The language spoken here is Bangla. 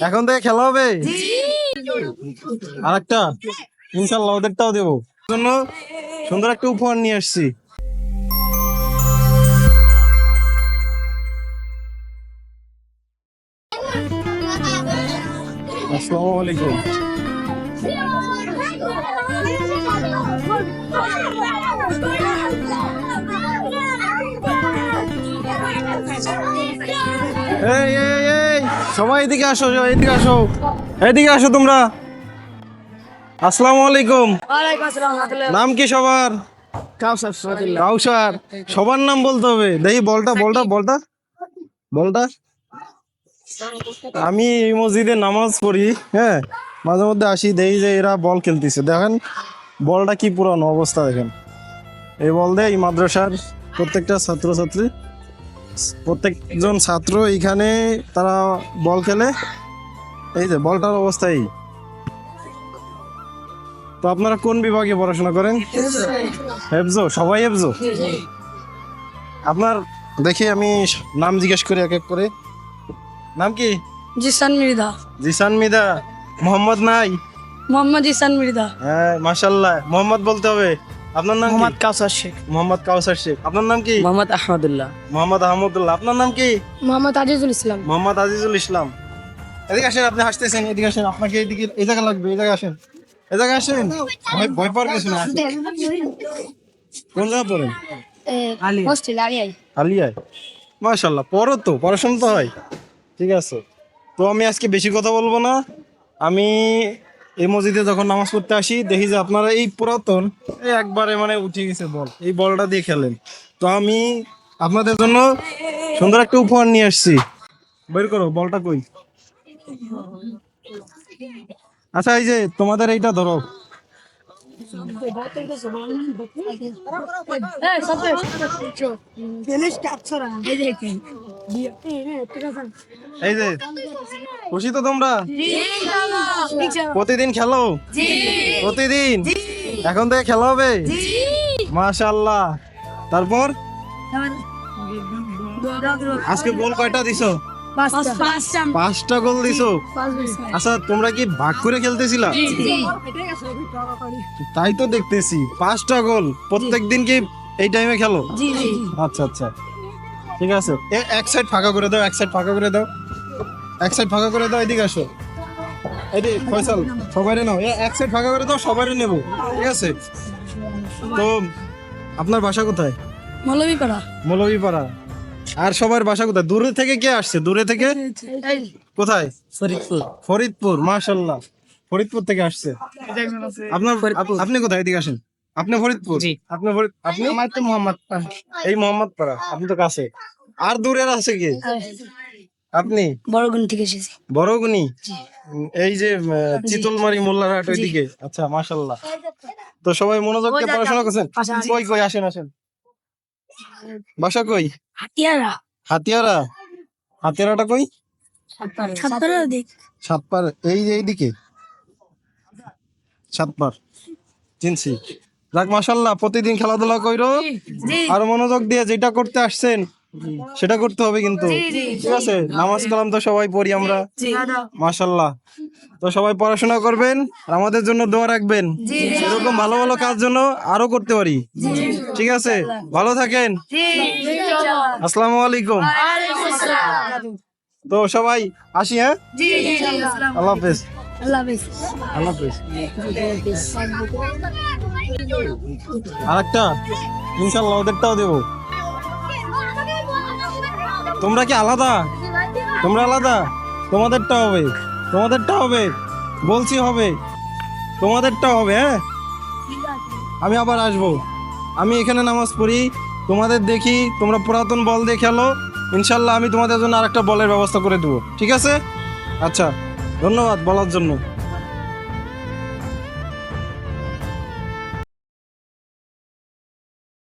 এখন থেকে খেলা হবে আর একটা, ইনশাল্লাহ ওদেরটাও দেবো জন্য সুন্দর একটা উপহার নিয়ে আসছি। আসসালামু আলাইকুম। এই এই এই সবাই এদিকে আসো, এদিকে আসো, এদিকে আসো তোমরা। আসসালামু আলাইকুম। নাম কি সবার? কাউসার। সবার নাম বলতে হবে। দেখি বলটা বলটা বলটা বলটা। আমি এই মসজিদে নামাজ পড়ি, হ্যাঁ, মাঝে মধ্যে আসি, দেখি যে এরা বল খেলতেছে। দেখেন বলটা কি পুরানো অবস্থা দেখেন। এই বল দিয়ে এই মাদ্রাসার প্রত্যেকটা ছাত্রছাত্রী, প্রত্যেকজন ছাত্র এইখানে তারা বল খেলে। এই যে বলটার অবস্থা এই। তো আপনারা কোন বিভাগে পড়াশোনা করেন? হেফজো, সবাই হেফজো। আপনার দেখি আমি নাম জিজ্ঞেস করি এক এক করে। নাম কি? জিসান মৃধা। জিসান মিদা। মোহাম্মদ নাই? মোহাম্মদ জিসান মৃধা। হ্যাঁ মাশাআল্লাহ, মোহাম্মদ বলতে হবে। আপনার নাম? মোহাম্মদ কাউসার শেখ। মোহাম্মদ কাউসার শেখ। আপনার নাম কি? মোহাম্মদ আহমদুল্লাহ। মোহাম্মদ আহমদুল্লাহ। আপনার নাম কি? মোহাম্মদ আজিজুল ইসলাম। মোহাম্মদ আজিজুল ইসলাম। এদিকে আসেন, আপনি হাসতেছেন, এদিকে আসেন। আপনাকে এদিকে এই জায়গা লাগবে, এই জায়গায় আসেন, এই জায়গায় আসেন। ভয় পাওয়ার কিছু না। কোন জায়গা পড়েন? হোস্টেল আলিয়াই। আলিয়ায়। মাশাআল্লাহ, পড়ো তো, পড়াশোনা তো হয়। ঠিক আছে, তো আমি আজকে বেশি কথা বলবো না। আমি এই মসজিদে যখন নামাজ পড়তে আসি দেখি যে আপনারা এই পুরাতন এই একবারে মানে উঠে গেছে বল, এই বলটা দিয়ে খেলেন। তো আমি আপনাদের জন্য সুন্দর একটা উপহার নিয়ে আসছি। বের করো বলটা, কই? আচ্ছা, এই যে তোমাদের এইটা ধরো। এই যে, খুশি তো তোমরা? প্রতিদিন খেলো? প্রতিদিন? এখন থেকে খেলা হবে? মাশাআল্লাহ। তারপর আজকে গোল কয়টা দিছো? 5টা গোল দিছো। আচ্ছা, তোমরা কি ভাগ করে খেলতেছিলা? তাই তো দেখতেছি, 5টা গোল। প্রত্যেকদিন কি এই টাইমে খেলো? আচ্ছা আচ্ছা, ঠিক আছে। এক সাইড ফাঁকা করে দাও, এক সাইড ফাঁকা করে দাও, এক সাইড ফাঁকা করে দাও। এদিকে আসো, এদিকে ফয়সাল, সবাই নাও। এক সাইড ফাঁকা করে দাও, সবাই নেবো, ঠিক আছে? তো আপনার বাসা কোথায়? মৌলভীপাড়া। মৌলভীপাড়া। আর সবার বাসা কোথায়? দূরে থেকে কে আসছে? দূরে থেকে কোথায়? ফরিদপুর। ফরিদপুর। মাশাআল্লাহ, ফরিদপুর থেকে আসছে। আপনার আপনি কোথায়? এদিকে আসেন। আপনি ফরিদপুর? আপনি আপনি? আমার তো মোহাম্মদ। এই মোহাম্মদপাড়া। আপনি তো কাছে। আর দূরের আছে কি? আপনি? বড়গুন থেকে এসেছি। বড়গুনি। এই যে চিতলমারি মোল্লারহাট ওইদিকে। আচ্ছা, মাশাআল্লাহ। তো সবাই মনোযোগ দিয়ে পড়াশোনা করছেন? কই কই, আসেন আসেন। বাসা কই? হাতিয়ারা। হাতিয়ারা। হাতিয়ারাটা কই? ছাত্ররা দেখ। সাতপার। এই যে এইদিকে সাতপার, চিনছি। যাক মাশাআল্লাহ, প্রতিদিন খেলাধুলা কইরো আর মনোযোগ দিয়ে যেটা করতে আসছেন সেটা করতে হবে কিন্তু, ঠিক আছে? নামাজ কালাম তো সবাই পড়ি আমরা, মাশাআল্লাহ। তো সবাই পড়াশোনা করবেন আর আমাদের জন্য দোয়া রাখবেন, এরকম ভালো ভালো কাজ জন্য আরো করতে পারি, ঠিক আছে? ভালো থাকেন। আসসালামু আলাইকুম। তো সবাই আসি, হ্যাঁ? আল্লাহ হাফেজ। আল্লাহ হাফেজ। আল্লাহ হাফেজ। আরেকটা, ইনশাল্লাহ ওদেরটাও দেবো। তোমরা কি আলাদা? তোমরা আলাদা? তোমাদেরটা হবে, তোমাদেরটা হবে, বলছি হবে, তোমাদেরটা হবে, হ্যাঁ? আমি আবার আসবো। আমি এখানে নামাজ পড়ি, তোমাদের দেখি তোমরা পুরাতন বল দিয়ে খেলো। ইনশাল্লাহ আমি তোমাদের জন্য আরেকটা বলের ব্যবস্থা করে দেবো, ঠিক আছে? আচ্ছা, ধন্যবাদ বলার জন্য।